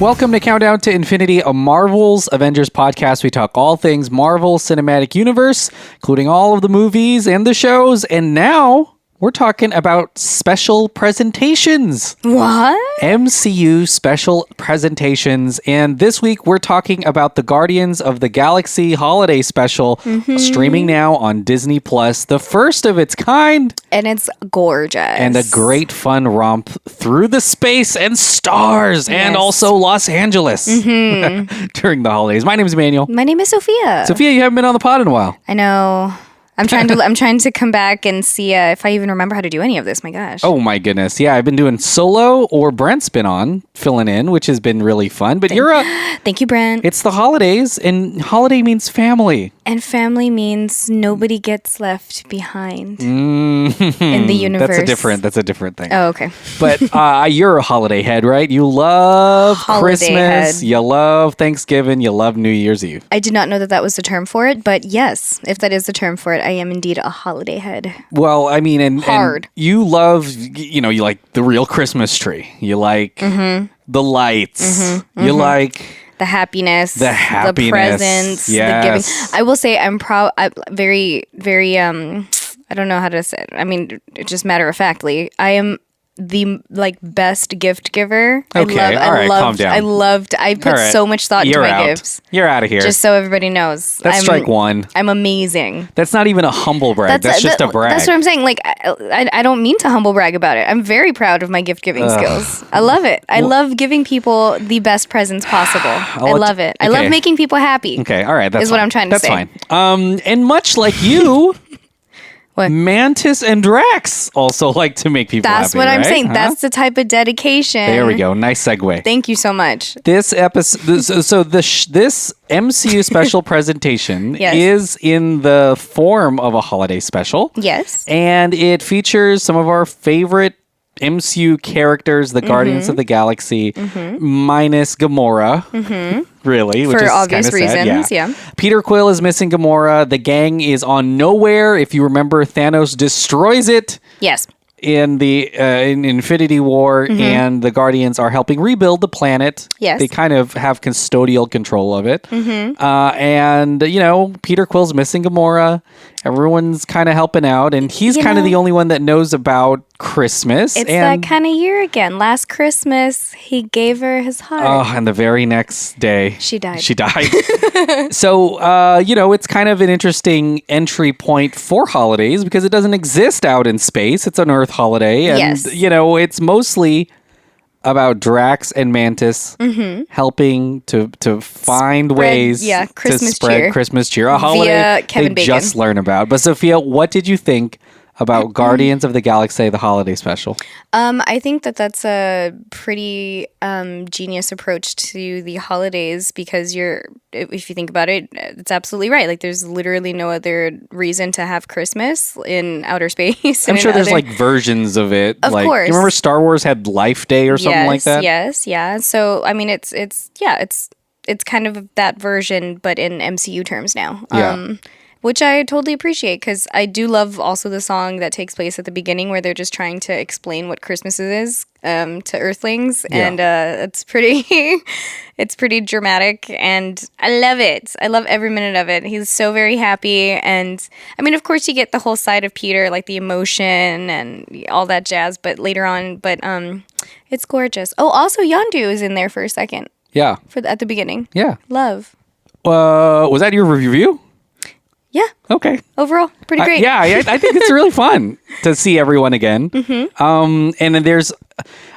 Welcome to Countdown to Infinity, a Marvel's Avengers podcast. We talk all things Marvel Cinematic Universe, including all of the movies and the shows. And now we're talking about special presentations. What? MCU special presentations. And this week we're talking about the Guardians of the Galaxy holiday special, streaming now on Disney Plus, the first of its kind. And it's gorgeous. And a great fun romp through the space and stars and also Los Angeles during the holidays. My name is Emmanuel. My name is Sophia. Sophia, you haven't been on the pod in a while. I know. I'm trying to come back and see if I even remember how to do any of this. My gosh. Oh my goodness. Yeah, I've been doing solo or Brent's been on filling in, which has been really fun. But Thank you, Brent. It's the holidays, and holiday means family. And family means nobody gets left behind in the universe. That's a different thing. Oh, okay. But you're a holiday head, right? You love Holiday Christmas, head. you love Thanksgiving, you love New Year's Eve. I did not know that was the term for it, but yes, if that is the term for it, I am indeed a holiday head. Well, I mean, and Hard. you love, you like the real Christmas tree. You like the lights. You like The happiness, the presents, yes. the giving. I will say I'm proud. Very, very. I don't know how to say it. I mean, just matter of factly, I am the best gift giver. Okay, all right, calm down. I put so much thought into my gifts. You're out of here. Just so everybody knows. That's strike one. I'm amazing. That's not even a humble brag. That's just a brag. That's what I'm saying. Like, I don't mean to humble brag about it. I'm very proud of my gift giving skills. I love it. I love giving people the best presents possible. I love it. I love making people happy. Okay, all right. That's what I'm trying to say. That's fine. And much like you, What? Mantis and Drax also like to make people happy. That's what I'm right? saying. That's the type of dedication. There we go. Nice segue. Thank you so much. This episode, this MCU special presentation Yes. is in the form of a holiday special. Yes. And it features some of our favorite MCU characters, the Guardians of the Galaxy, minus Gamora. Really, which For is obvious kinda sad. reasons, yeah. Peter Quill is missing Gamora. The gang is on Nowhere. If you remember, Thanos destroys it Yes. in the in Infinity War, and the Guardians are helping rebuild the planet. Yes. They kind of have custodial control of it. And, Peter Quill's missing Gamora. Everyone's kind of helping out, and he's kind of the only one that knows about Christmas. It's that kind of year again. Last Christmas, he gave her his heart. Oh, and the very next day, She died. So, it's kind of an interesting entry point for holidays because it doesn't exist out in space. It's an Earth holiday. And, Yes. it's mostly about Drax and Mantis helping to find ways to Christmas spread cheer. Christmas cheer. A holiday Kevin they Bacon. just learn about. But, Sophia, what did you think about Guardians of the Galaxy, the holiday special? I think that's a pretty genius approach to the holidays because if you think about it, it's absolutely right. Like, there's literally no other reason to have Christmas in outer space. I'm sure there's versions of it. Of course. You remember Star Wars had Life Day or something like that? Yes, yeah. So I mean, it's kind of that version, but in MCU terms now. Yeah. Which I totally appreciate because I do love also the song that takes place at the beginning where they're just trying to explain what Christmas is to Earthlings, and it's pretty dramatic, and I love it. I love every minute of it. He's so very happy, and I mean, of course, you get the whole side of Peter, like the emotion and all that jazz, but later on, it's gorgeous. Oh, also Yondu is in there for a second. Yeah. At the beginning. Yeah. Love. Was that your review? Yeah. Okay. Overall, pretty great. I think it's really fun to see everyone again. And then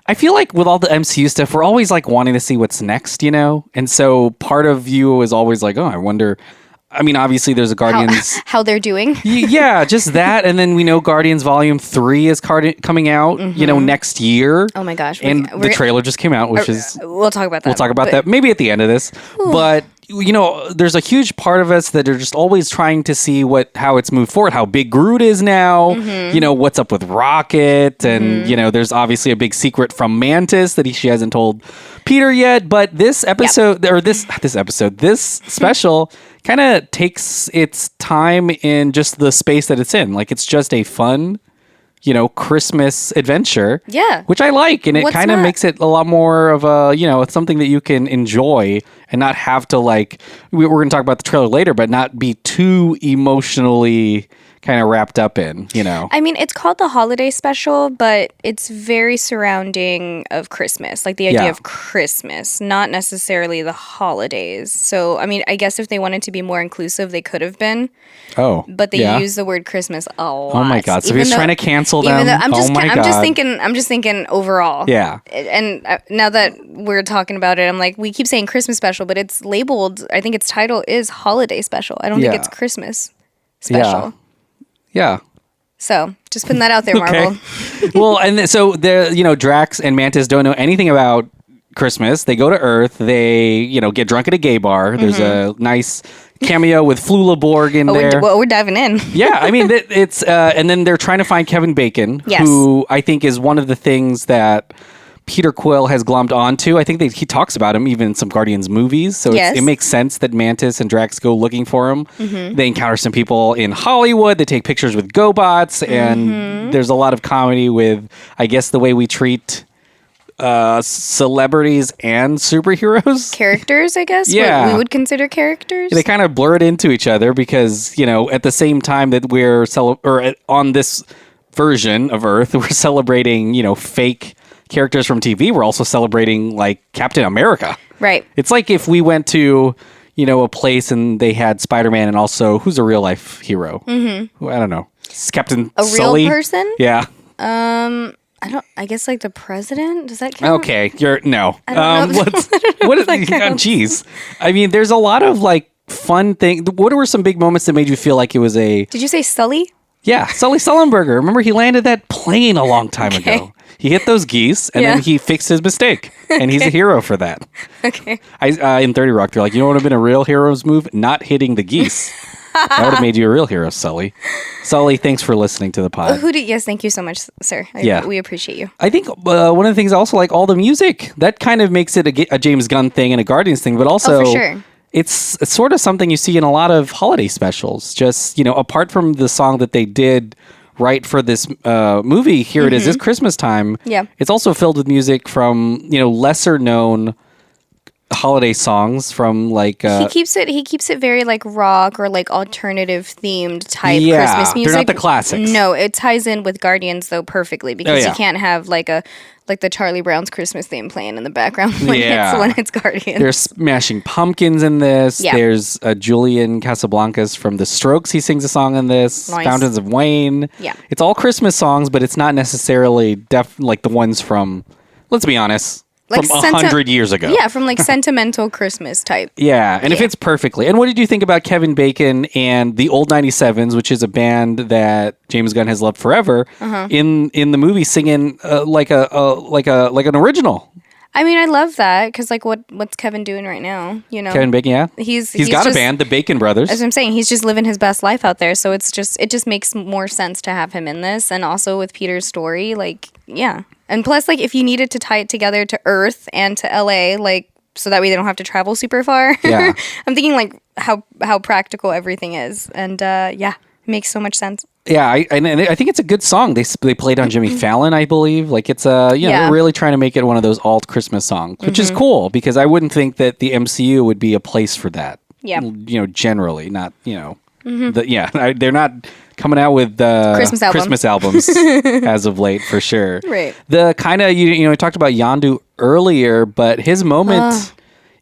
I feel like with all the MCU stuff, we're always wanting to see what's next, And so part of you is always oh, I wonder. I mean, obviously there's a Guardians. How they're doing. Yeah, just that. And then we know Guardians Volume 3 is coming out, next year. Oh my gosh. And the trailer just came out, which is... We'll talk about that. We'll talk about that maybe at the end of this. But there's a huge part of us that are just always trying to see how it's moved forward, how big Groot is now, what's up with Rocket, and there's obviously a big secret from Mantis that she hasn't told Peter yet. But this episode, or this special kind of takes its time in just the space that it's in. Like, it's just a fun Christmas adventure. Yeah. Which I like. And it What's kind of not? makes it a lot more of a, it's something that you can enjoy and not have to we're going to talk about the trailer later, but not be too emotionally kind of wrapped up in. I mean, it's called the holiday special, but it's very surrounding of Christmas, like the idea Yeah. of Christmas, not necessarily the holidays. So, I mean, I guess if they wanted to be more inclusive, they could have been. Oh, But they yeah. use the word Christmas a lot. Oh my God! So he's trying to cancel them. Even though I'm just, oh my I'm God! just thinking overall. Yeah. And now that we're talking about it, I'm like, we keep saying Christmas special, but it's labeled. I think its title is holiday special. I don't think Yeah. it's Christmas special. Yeah. So just putting that out there, Marvel. Well, and so Drax and Mantis don't know anything about Christmas. They go to Earth. They, get drunk at a gay bar. There's a nice cameo with Flula Borg in there. We're diving in. Yeah, I mean, it's and then they're trying to find Kevin Bacon, Yes. who I think is one of the things that Peter Quill has glommed onto. I think he talks about him even in some Guardians movies, so Yes. it makes sense that Mantis and Drax go looking for him. They encounter some people in Hollywood. They take pictures with GoBots, and there's a lot of comedy with, I guess, the way we treat celebrities and superheroes. Characters, I guess. Yeah. What we would consider characters. They kind of blur it into each other because, at the same time that we're on this version of Earth, we're celebrating, fake characters from TV. We're also celebrating like Captain America. Right. It's like if we went to, a place and they had Spider-Man and also who's a real life hero? Mm-hmm. I don't know. It's Captain A Sully? real person? Yeah. I guess like the president. Does that count? Okay. No. I don't know. What is that counts. Jeez. I mean, there's a lot of like fun things. What were some big moments that made you feel like it was Did you say Sully? Yeah, Sully Sullenberger. Remember, he landed that plane a long time ago. He hit those geese, and then he fixed his mistake, and he's a hero for that. Okay. In 30 Rock, they're like, you know what would have been a real hero's move? Not hitting the geese. That would have made you a real hero, Sully. Sully, thanks for listening to the pod. Yes, thank you so much, sir. We appreciate you. I think one of the things I also like, all the music. That kind of makes it a James Gunn thing and a Guardians thing, but also... Oh, for sure. It's sort of something you see in a lot of holiday specials. Just, apart from the song that they did right for this movie, Here It Is, It's Christmas Time. Yeah. It's also filled with music from, lesser known holiday songs from like... he keeps it very like rock or like alternative themed type Yeah, Christmas music. they're not the classics. No, it ties in with Guardians though perfectly because you can't have like the Charlie Brown's Christmas theme playing in the background when it's Guardians. There's Smashing Pumpkins in this. Yeah. There's Julian Casablancas from The Strokes. He sings a song in this. Nice. Fountains of Wayne. Yeah. It's all Christmas songs, but it's not necessarily like the ones from, let's be honest, Like from 100 years ago. Yeah, from like sentimental Christmas type. Yeah, and it fits perfectly. And what did you think about Kevin Bacon and the Old 97s, which is a band that James Gunn has loved forever, in the movie singing like an original? I mean, I love that because like what's Kevin doing right now? Kevin Bacon, yeah, he's got just, a band, the Bacon Brothers. As I'm saying, he's just living his best life out there. So it just makes more sense to have him in this, and also with Peter's story, like yeah. And plus, like, if you needed to tie it together to Earth and to LA, like, so that way they don't have to travel super far. Yeah. I'm thinking, like, how practical everything is. And, it makes so much sense. Yeah, I think it's a good song. They played on Jimmy Fallon, I believe. Like, it's they're really trying to make it one of those alt Christmas songs, which is cool because I wouldn't think that the MCU would be a place for that. Yeah. Generally, not, they're not coming out with Christmas albums as of late, for sure. Right. The kind of, we talked about Yondu earlier, but his moment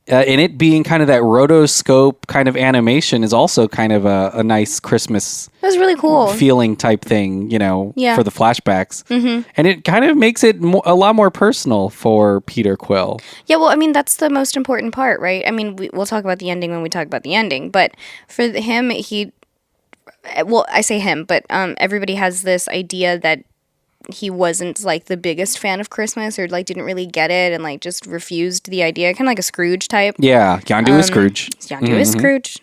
in it being kind of that rotoscope kind of animation is also kind of a nice Christmas That was really cool. feeling type thing, Yeah. for the flashbacks. Mm-hmm. And it kind of makes it a lot more personal for Peter Quill. Yeah, well, I mean, that's the most important part, right? I mean, we'll talk about the ending when we talk about the ending, but for him, I say him, but everybody has this idea that he wasn't like the biggest fan of Christmas or like didn't really get it and like just refused the idea, kind of like a Scrooge type. Yeah, Yondu is Scrooge. Yondu is Scrooge.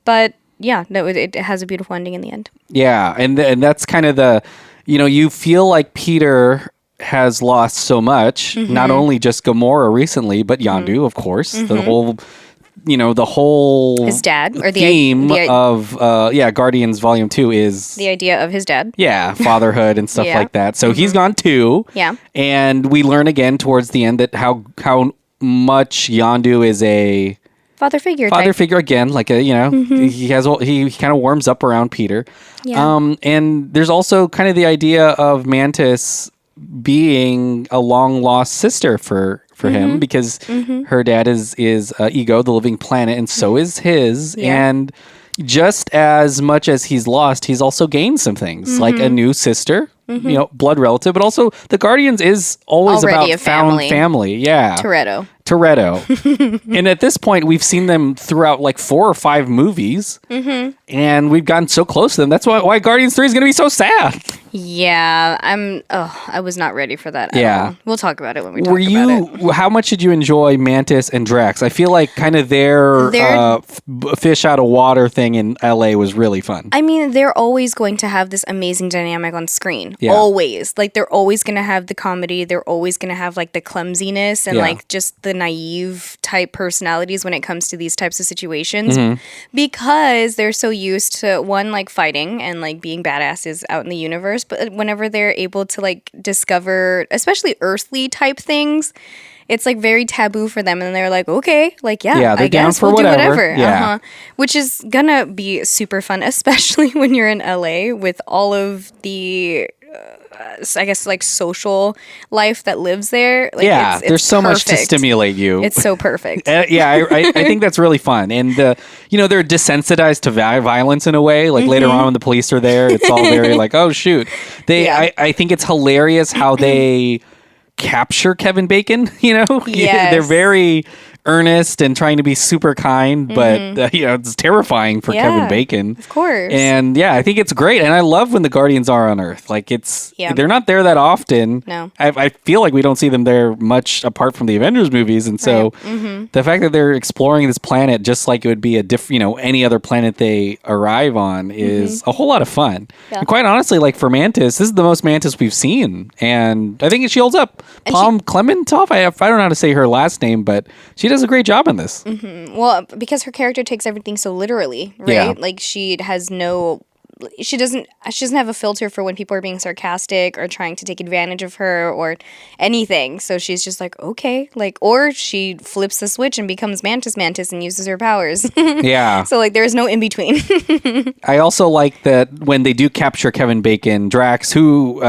But yeah, no, it has a beautiful ending in the end. Yeah, and that's kind of the, you feel like Peter has lost so much, not only just Gamora recently, but Yondu, of course. The whole the whole his dad or theme of Guardians Volume 2 is the idea of his dad. Yeah, fatherhood and stuff like that. So he's gone too. Yeah. And we learn again towards the end that how much Yondu is a father figure again, like he kind of warms up around Peter. Yeah. And there's also kind of the idea of Mantis being a long lost sister for him, because her dad is Ego, the living planet, and so is his. Yeah. And just as much as he's lost, he's also gained some things, like a new sister, blood relative, but also the Guardians is always already about found family. Yeah. Toretto. And at this point, we've seen them throughout like 4 or 5 movies, and we've gotten so close to them. That's why Guardians 3 is going to be so sad. Yeah, I was not ready for that at all. We'll talk about it when we talk about it. How much did you enjoy Mantis and Drax? I feel like kind of their fish out of water thing in LA was really fun. I mean, they're always going to have this amazing dynamic on screen. Yeah. Always. Like, they're always going to have the comedy. They're always going to have, like, the clumsiness and, like, just the naive type personalities when it comes to these types of situations. Because they're so used to, one, like, fighting and, like, being badasses out in the universe. But whenever they're able to, like, discover, especially earthly type things, it's, like, very taboo for them. And they're like, okay, like, they're I down guess for we'll whatever. do whatever. Yeah. Which is gonna be super fun, especially when you're in LA with all of the... I guess, like, social life that lives there. Like, it's there's so much to stimulate you. It's so perfect. I think that's really fun. And, they're desensitized to violence in a way. Like, later on when the police are there, it's all very like, oh, shoot. I think it's hilarious how they capture Kevin Bacon, Yes. They're very earnest and trying to be super kind, but it's terrifying for Kevin Bacon, of course. And I think it's great, and I love when the Guardians are on Earth. Like, they're not there that often. No, I feel like we don't see them there much apart from the Avengers movies, and so the fact that they're exploring this planet just like it would be a different, any other planet they arrive on is a whole lot of fun. And quite honestly, like, for Mantis, this is the most Mantis we've seen, and I think she holds up. And Palm Clementov, I don't know how to say her last name, but she does a great job in this. Well, because her character takes everything so literally, right? Yeah. Like, she doesn't have a filter for when people are being sarcastic or trying to take advantage of her or anything. So she's just like, okay, like, or she flips the switch and becomes Mantis and uses her powers. Yeah. So, like, there's no in between. I also like that when they do capture Kevin Bacon, Drax, who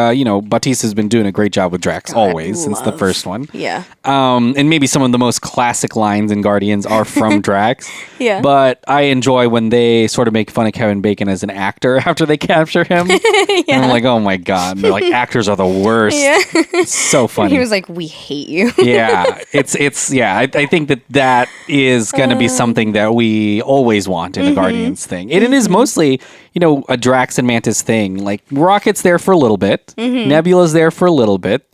Bautista's been doing a great job with Drax since the first one. Yeah. And maybe some of the most classic lines in Guardians are from Drax. Yeah. But I enjoy when they sort of make fun of Kevin Bacon as an actor after they capture him. And I'm like, oh my God. And they're like, actors are the worst. Yeah. It's so funny. He was like, we hate you. I think that is going to be something that we always want in a Guardians thing. And it is mostly, a Drax and Mantis thing. Like, Rocket's there for a little bit. Nebula's there for a little bit.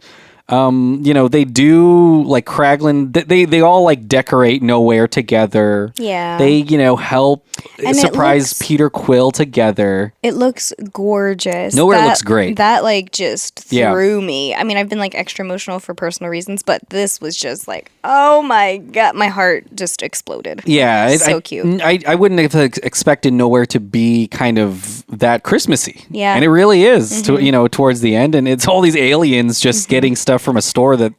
They do, like, Kraglin, they all, like, decorate Nowhere together. Yeah. They, help surprise Peter Quill together. It looks gorgeous. Nowhere looks great. That, like, just threw me. I mean, I've been, like, extra emotional for personal reasons, but this was just like, oh my God, my heart just exploded. Yeah. So cute. I wouldn't have expected Nowhere to be kind of that Christmassy. Yeah. And it really is, towards the end. And it's all these aliens just getting stuff from a store that,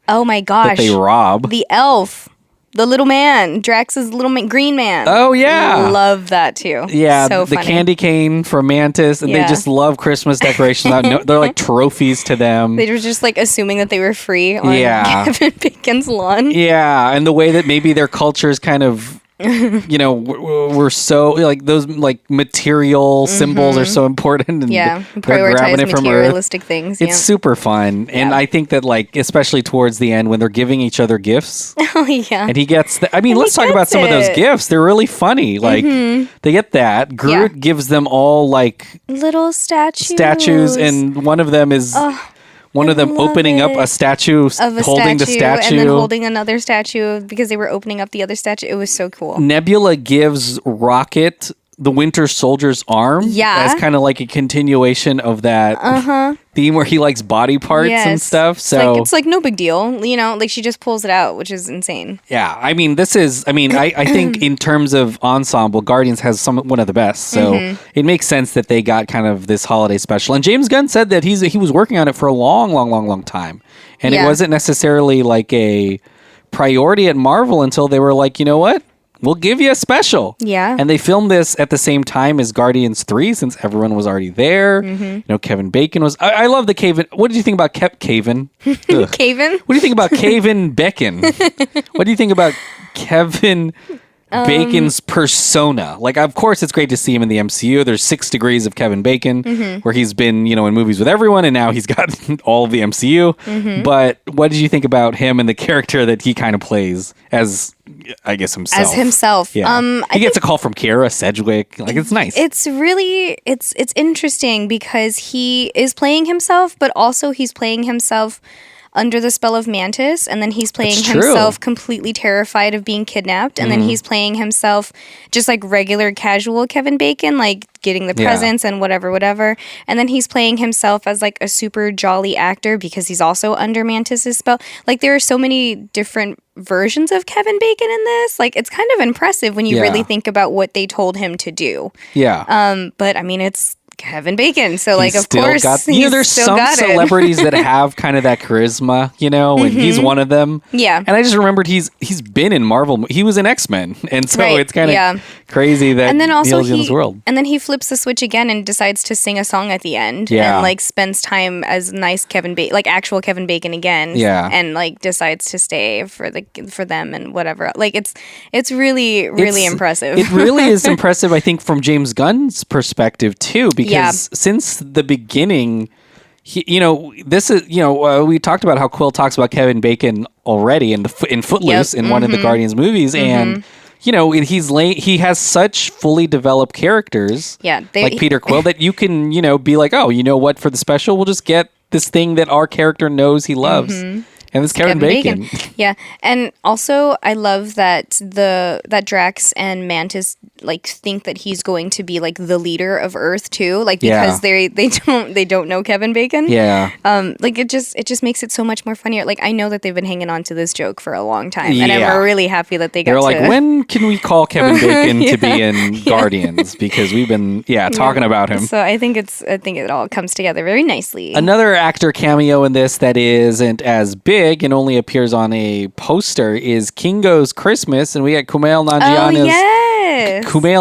oh my gosh, that they rob. The elf. The little man, Drax's little green man. Oh, yeah. Love that, too. Yeah, so the funny. Candy cane from Mantis, and they just love Christmas decorations. They're like trophies to them. They were just like assuming that they were free on Kevin Bacon's lawn. Yeah, and the way that maybe their culture is kind of... we're so like those like material symbols are so important, and prioritize materialistic things. It's super fun, and I think that, like, especially towards the end when they're giving each other gifts. Oh yeah, and he gets. Let's talk about some of those gifts. They're really funny. Like they get that. Groot gives them all like little statues, and one of them is. One of them opening up a statue, holding the statue. And then holding another statue because they were opening up the other statue. It was so cool. Nebula gives Rocket the Winter Soldier's arm as kind of like a continuation of that theme where he likes body parts and stuff. So it's like no big deal, you know, like she just pulls it out, which is insane. Yeah, I mean, I think in terms of ensemble, Guardians has one of the best. So it makes sense that they got kind of this holiday special. And James Gunn said that he was working on it for a long time. And it wasn't necessarily like a priority at Marvel until they were like, you know what? We'll give you a special. Yeah. And they filmed this at the same time as Guardians 3 since everyone was already there. You know, Kevin Bacon was... I love the Caven... What did you think about Caven? Caven? What do you think about Caven Bacon? What do you think about Kevin Bacon's persona? Like, of course, it's great to see him in the MCU. There's 6 degrees of Kevin Bacon, where he's been, you know, in movies with everyone, and now he's got all of the MCU. But what did you think about him and the character that he kind of plays as, I guess, himself? As himself. Yeah. He gets a call from Kara Sedgwick. Like, it's nice. It's really, it's interesting because he is playing himself, but also he's playing himself under the spell of Mantis, and then he's playing himself completely terrified of being kidnapped, and then he's playing himself just like regular casual Kevin Bacon, like getting the presents and whatever, and then he's playing himself as like a super jolly actor because he's also under Mantis's spell. Like, there are so many different versions of Kevin Bacon in this. Like, it's kind of impressive when you really think about what they told him to do. But I mean, it's Kevin Bacon, so like, of course, there's some celebrities that have kind of that charisma, you know, and he's one of them. Yeah. And I just remembered he's been in Marvel. He was in X-Men, and so it's kind of crazy that and then also he's in this world. And then he flips the switch again and decides to sing a song at the end, and like spends time as nice Kevin Bacon, like actual Kevin Bacon again, and like decides to stay for them and whatever. Like, it's really impressive. It really is impressive, I think, from James Gunn's perspective too, because since the beginning, we talked about how Quill talks about Kevin Bacon already in Footloose in one of the Guardians movies, and you know, he has such fully developed characters, like Peter Quill, that you can, you know, be like, oh, you know what, for the special, we'll just get this thing that our character knows he loves. And it's Kevin Bacon. Yeah. And also, I love that that Drax and Mantis like think that he's going to be like the leader of Earth too, like because they don't know Kevin Bacon. Yeah. Like, it just makes it so much more funnier. Like, I know that they've been hanging on to this joke for a long time, and I'm really happy that they got. They're like, when can we call Kevin Bacon to be in Guardians? Because we've been talking about him. So I think it all comes together very nicely. Another actor cameo in this that isn't as big and only appears on a poster is Kingo's Christmas, and we got Kumail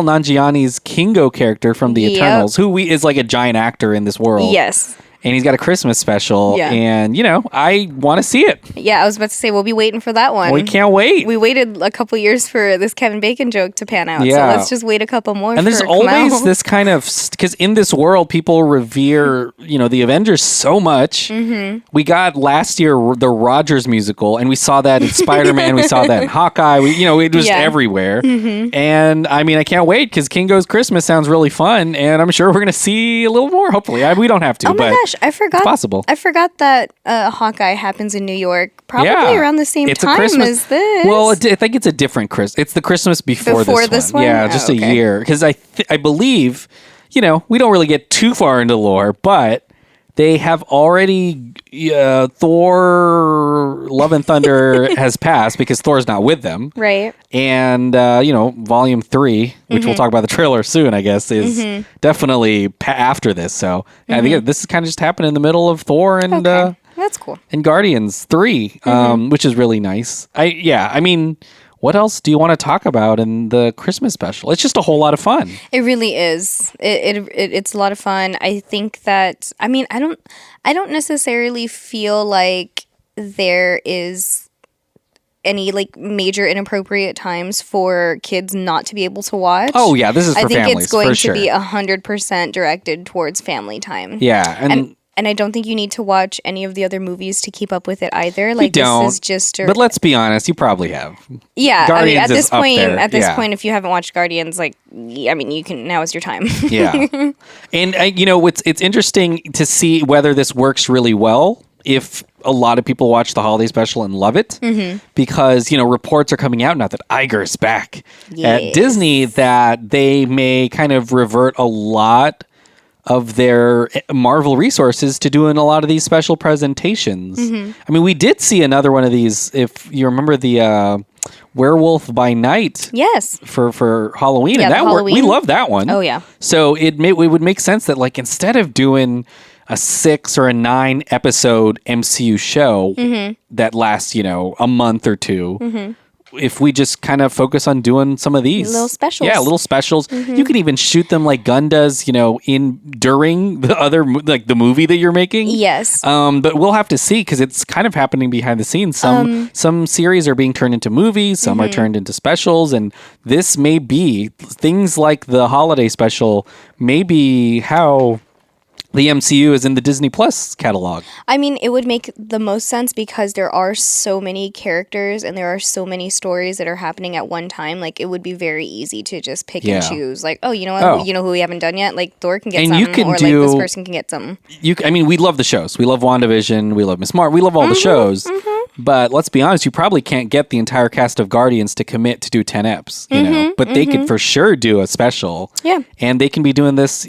Nanjiani's Kingo character from the Eternals, who is like a giant actor in this world. Yes. And he's got a Christmas special, and, you know, I want to see it. Yeah, I was about to say, we'll be waiting for that one. We can't wait. We waited a couple years for this Kevin Bacon joke to pan out, so let's just wait a couple more. And there's always this kind of, because in this world, people revere, you know, the Avengers so much. We got last year the Rogers musical, and we saw that in Spider-Man, we saw that in Hawkeye, it was everywhere. And, I mean, I can't wait, because Kingo's Christmas sounds really fun, and I'm sure we're going to see a little more, hopefully. We don't have to, but... I forgot. It's possible. I forgot that Hawkeye happens in New York, probably around the same time as this. Well, I think it's a different Christmas. It's the Christmas before this one. Yeah, just a year. Because I believe, you know, we don't really get too far into lore, but they have already Thor: Love and Thunder has passed because Thor's not with them, right? And Volume 3, which we'll talk about the trailer soon, I guess, is definitely after this. So I think this is kind of just happened in the middle of Thor and that's cool. And Guardians 3, which is really nice. I mean, what else do you want to talk about in the Christmas special? It's just a whole lot of fun. It really is. It's a lot of fun. I think that, I mean, I don't necessarily feel like there is any like major inappropriate times for kids not to be able to watch. Oh yeah, this is for families. I think it's going to be 100% directed towards family time. Yeah, and I don't think you need to watch any of the other movies to keep up with it either. Like, you don't, this is just... But let's be honest, you probably have. Yeah, Guardians I mean, at this is point, if you haven't watched Guardians, like, I mean, you can... Now is your time. Yeah. And, it's interesting to see whether this works really well if a lot of people watch the holiday special and love it, because, reports are coming out now that Iger is back at Disney, that they may kind of revert a lot of their Marvel resources to doing a lot of these special presentations. I mean, we did see another one of these, if you remember the Werewolf by Night. Yes. For Halloween. Yeah, and that Halloween. we love that one. Oh, yeah. So it would make sense that, like, instead of doing a 6 or a 9 episode MCU show that lasts, a month or two, if we just kind of focus on doing some of these little specials. Yeah, little specials. You can even shoot them like Gunn does, during the other, like the movie that you're making. Yes. But we'll have to see, because it's kind of happening behind the scenes. Some series are being turned into movies, some are turned into specials, and this may be things like the holiday special, may be how the MCU is in the Disney Plus catalog. I mean, it would make the most sense because there are so many characters and there are so many stories that are happening at one time. Like, it would be very easy to just pick and choose. Like, you know what? Oh. You know who we haven't done yet? Like, Thor can get And something, you can or like this person can get something. We love the shows. We love WandaVision. We love Miss Marvel. We love all the shows. But let's be honest, you probably can't get the entire cast of Guardians to commit to do 10 eps, But they could for sure do a special. Yeah. And they can be doing this,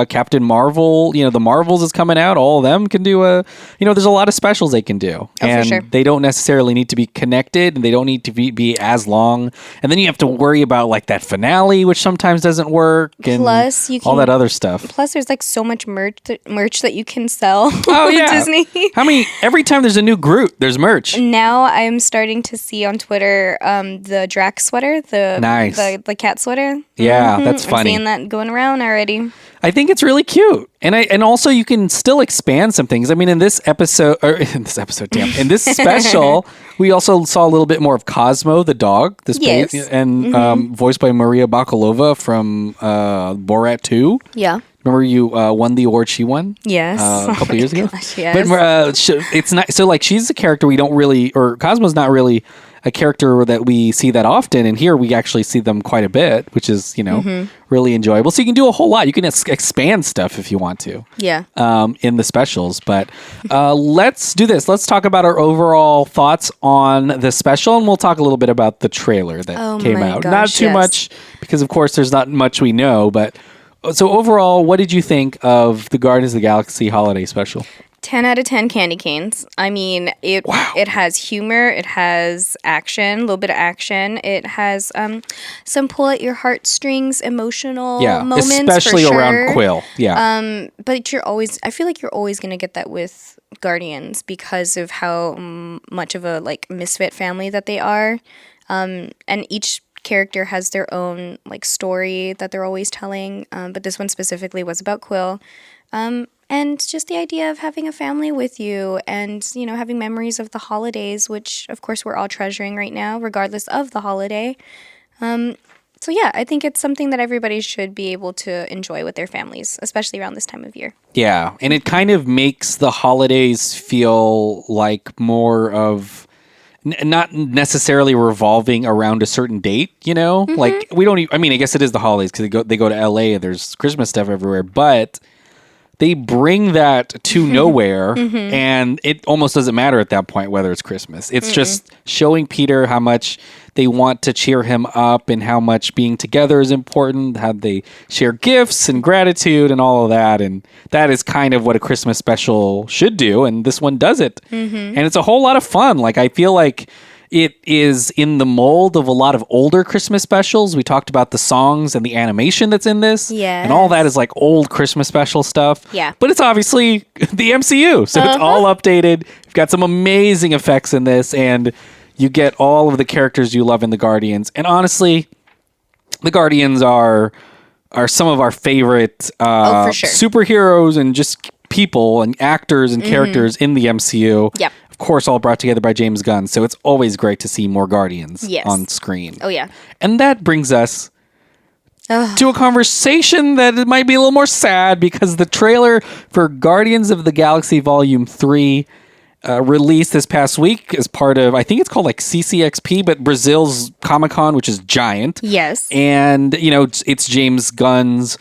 Captain Marvel, the Marvels is coming out. All of them can do there's a lot of specials they can do. And for sure. they don't necessarily need to be connected, and they don't need to be as long. And then you have to worry about, like, that finale, which sometimes doesn't work. And Plus, all that other stuff. Plus, there's like so much merch that you can sell Oh, with yeah. Disney. Every time there's a new Groot, there's merch. Now I'm starting to see on Twitter the Drax sweater, Nice. the cat sweater. Yeah, that's funny. I'm seeing that going around already. I think it's really cute. And also you can still expand some things. I mean, in this special, we also saw a little bit more of Cosmo the dog, Yes. and voiced by Maria Bakalova from Borat 2. Yeah. Remember you won the award she won? Yes. A couple years ago. Gosh, yes. But it's not so, like, she's a character we don't really, or Cosmo's not really a character that we see that often, and here we actually see them quite a bit, which is really enjoyable. So you can do a whole lot. You can expand stuff if you want to. Yeah. In the specials, but let's do this. Let's talk about our overall thoughts on the special, and we'll talk a little bit about the trailer that came out. Gosh, not too much, because of course there's not much we know, but so overall, what did you think of the Guardians of the Galaxy holiday special? 10 out of 10 candy canes. I mean, it has humor, it has action, a little bit of action. It has some pull at your heartstrings emotional moments, especially for sure. around Quill. Yeah. But I feel like you're always going to get that with Guardians because of how much of a, like, misfit family that they are. And each character has their own, like, story that they're always telling. But this one specifically was about Quill. And just the idea of having a family with you and, having memories of the holidays, which, of course, we're all treasuring right now, regardless of the holiday. So, yeah, I think it's something that everybody should be able to enjoy with their families, especially around this time of year. Yeah, and it kind of makes the holidays feel like more of not necessarily revolving around a certain date, Like, we don't I mean, I guess it is the holidays because they go to LA and there's Christmas stuff everywhere, but they bring that to nowhere, and it almost doesn't matter at that point whether it's Christmas. It's just showing Peter how much they want to cheer him up and how much being together is important, how they share gifts and gratitude and all of that. And that is kind of what a Christmas special should do, and this one does it. And it's a whole lot of fun. Like, I feel like it is in the mold of a lot of older Christmas specials. We talked about the songs and the animation that's in this. Yes. And all that is like old Christmas special stuff. Yeah. But it's obviously the MCU. So it's all updated. You've got some amazing effects in this. And you get all of the characters you love in the Guardians. And honestly, the Guardians are some of our favorite for sure. superheroes and just people and actors and characters in the MCU. Yep. Of course, all brought together by James Gunn. So it's always great to see more Guardians on screen. Oh, yeah. And that brings us to a conversation that might be a little more sad because the trailer for Guardians of the Galaxy Volume 3 released this past week as part of, I think it's called like CCXP, but Brazil's Comic-Con, which is giant. Yes. And, it's James Gunn's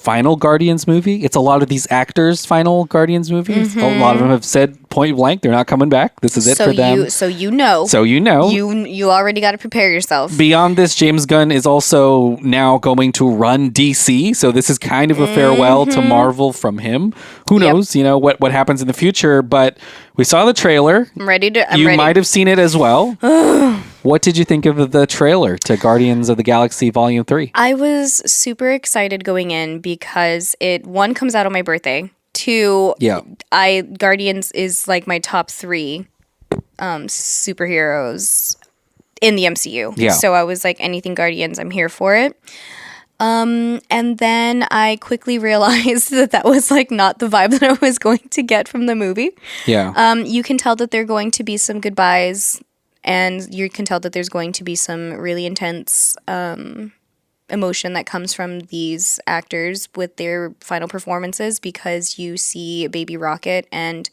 final Guardians movie. It's a lot of these actors' final Guardians movies. A lot of them have said point blank they're not coming back. This is it for them. So you know. You already got to prepare yourself. Beyond this, James Gunn is also now going to run DC. So this is kind of a farewell to Marvel from him. Who knows, what happens in the future. But we saw the trailer. I'm ready. You might have seen it as well. What did you think of the trailer to Guardians of the Galaxy Volume 3? I was super excited going in because one comes out on my birthday. 2, Guardians is like my top 3 superheroes in the MCU. Yeah. So I was like, anything Guardians, I'm here for it. And then I quickly realized that was like not the vibe that I was going to get from the movie. Yeah. You can tell that there are going to be some goodbyes, and you can tell that there's going to be some really intense emotion that comes from these actors with their final performances, because you see Baby Rocket and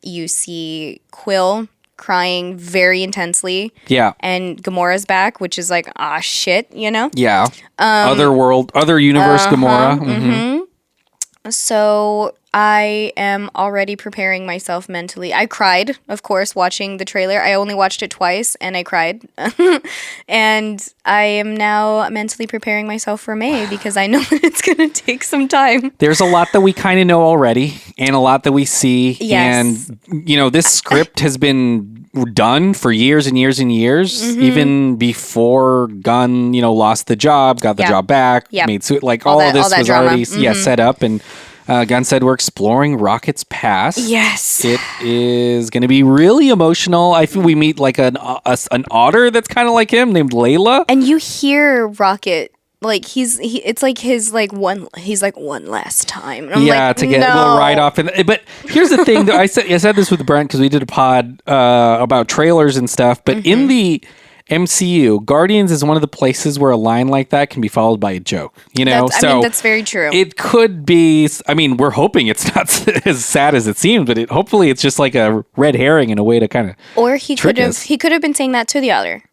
you see Quill crying very intensely. Yeah. And Gamora's back, which is like, shit, Yeah. Other universe Gamora. So I am already preparing myself mentally. I cried, of course, watching the trailer. I only watched it twice, and I cried. And I am now mentally preparing myself for May, because I know that it's going to take some time. There's a lot that we kind of know already, and a lot that we see. Yes. And, this script has been done for years and years and years, even before Gunn, lost the job, got the job back, made suit, like all of this was drama. already set up. And Gunn said we're exploring Rocket's past. Yes. It is going to be really emotional. I think we meet like an otter that's kind of like him named Layla. And you hear Rocket, like it's like he's like one last time. And I'm like, to get a little ride off. But here's the thing, though, I said this with Brent because we did a pod about trailers and stuff. But in the MCU, Guardians is one of the places where a line like that can be followed by a joke. That's very true. It could be. I mean, we're hoping it's not as sad as it seems, but hopefully it's just like a red herring in a way to kind of. Or he could have been saying that to the Otter.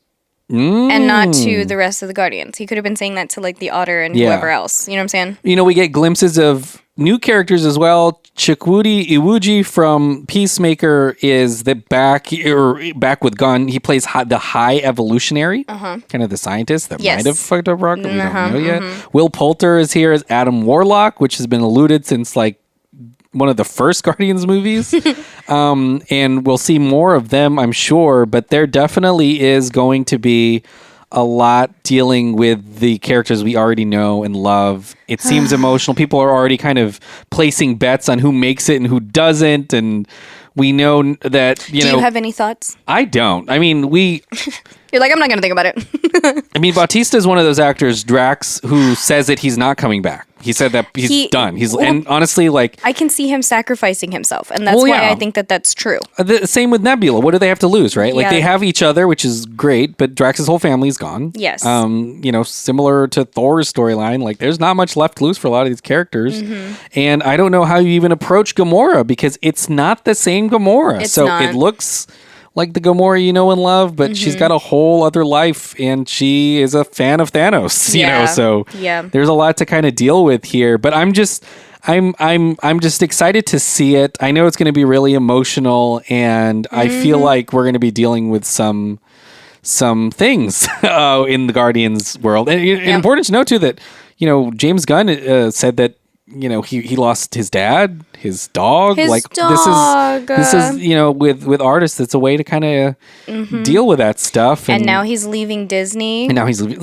And not to the rest of the Guardians. He could have been saying that to like the Otter and whoever else. You know what I'm saying? We get glimpses of new characters as well. Chikwudi Iwuji from Peacemaker is back with Gunn. He plays the High Evolutionary, kind of the scientist that might have fucked up Rocket. We don't know yet. Will Poulter is here as Adam Warlock, which has been alluded since like one of the first Guardians movies. And we'll see more of them, I'm sure, but there definitely is going to be a lot dealing with the characters we already know and love. It seems emotional. People are already kind of placing bets on who makes it and who doesn't, and we know that, Do you have any thoughts? I don't. I mean, You're like, I'm not going to think about it. I mean, Bautista is one of those actors, Drax, who says that he's not coming back. He said that he's done. And honestly, like, I can see him sacrificing himself, and that's why I think that that's true. The same with Nebula. What do they have to lose, right? Like, they have each other, which is great, but Drax's whole family is gone. Yes. Similar to Thor's storyline, like, there's not much left to lose for a lot of these characters. And I don't know how you even approach Gamora, because it's not the same Gamora. It looks like the Gamora you know and love, but she's got a whole other life, and she is a fan of Thanos, so there's a lot to kind of deal with here. But I'm just excited to see it. I know it's going to be really emotional, and I feel like we're going to be dealing with some things in the Guardians world. And important to note too that James Gunn said that he lost his dad, his dog. This is with artists, it's a way to kind of deal with that stuff. And now he's leaving Disney.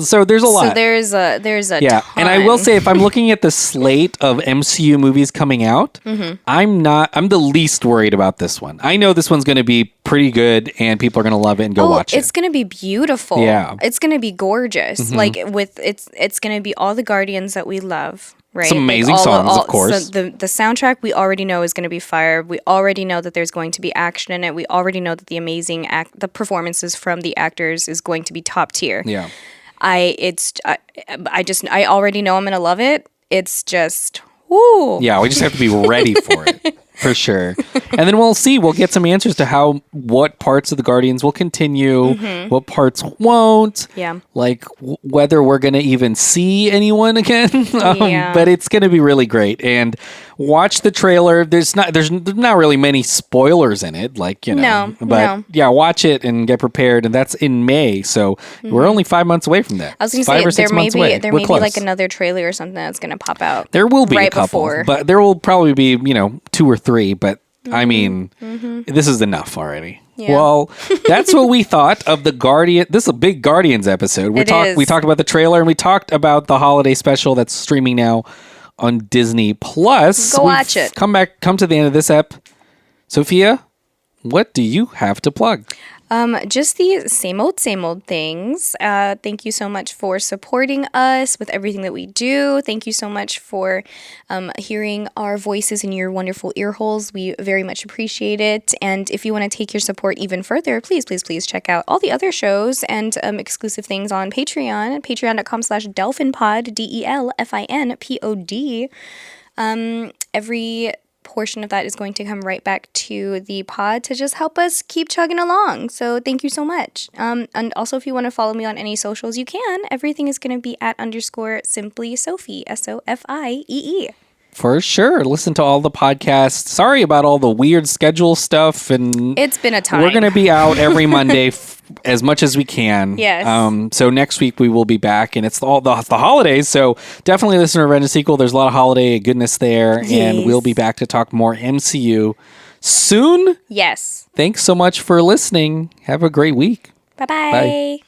So there's a lot. So there's a ton. And I will say, if I'm looking at the slate of MCU movies coming out, I'm the least worried about this one. I know this one's going to be pretty good, and people are going to love it and go watch it. It's going to be beautiful. Yeah, it's going to be gorgeous. Like it's going to be all the Guardians that we love. Right? Some amazing songs, of course. So the soundtrack we already know is going to be fire. We already know that there's going to be action in it. We already know that the performances from the actors is going to be top tier. Yeah, I already know I'm going to love it. It's just, woo. Yeah, we just have to be ready for it. For sure. And then we'll see. We'll get some answers to what parts of the Guardians will continue, what parts won't. Yeah. Like whether we're going to even see anyone again. Yeah. But it's going to be really great. And watch the trailer. There's not really many spoilers in it. Like, No. Yeah, watch it and get prepared. And that's in May. So we're only 5 months away from that. I was going to Five say, or 6 months away. there We're may be close. like another trailer or something that's going to pop out. There will be right a couple, before. but there will probably be, 2 or 3. But I mean, this is enough already. Yeah. Well, that's what we thought of the Guardian. This is a big Guardians episode. We talked about the trailer and we talked about the holiday special that's streaming now on Disney Plus. Go watch it. Come to the end of this ep. Sophia, what do you have to plug? Just the same old things. Thank you so much for supporting us with everything that we do. Thank you so much for hearing our voices in your wonderful ear holes. We very much appreciate it. And if you want to take your support even further, please check out all the other shows and exclusive things on Patreon, patreon.com/delphinpod, DELFINPOD. Every portion of that is going to come right back to the pod to just help us keep chugging along. So thank you so much. And also, if you want to follow me on any socials, you can. Everything is going to be at _simply Sophie, SOFIEE. For sure. Listen to all the podcasts. Sorry about all the weird schedule stuff. And it's been a time. We're going to be out every Monday as much as we can. Yes. So next week we will be back, and it's all the holidays. So definitely listen to Revenge Sequel. There's a lot of holiday goodness there, yes. And we'll be back to talk more MCU soon. Yes. Thanks so much for listening. Have a great week. Bye-bye. Bye.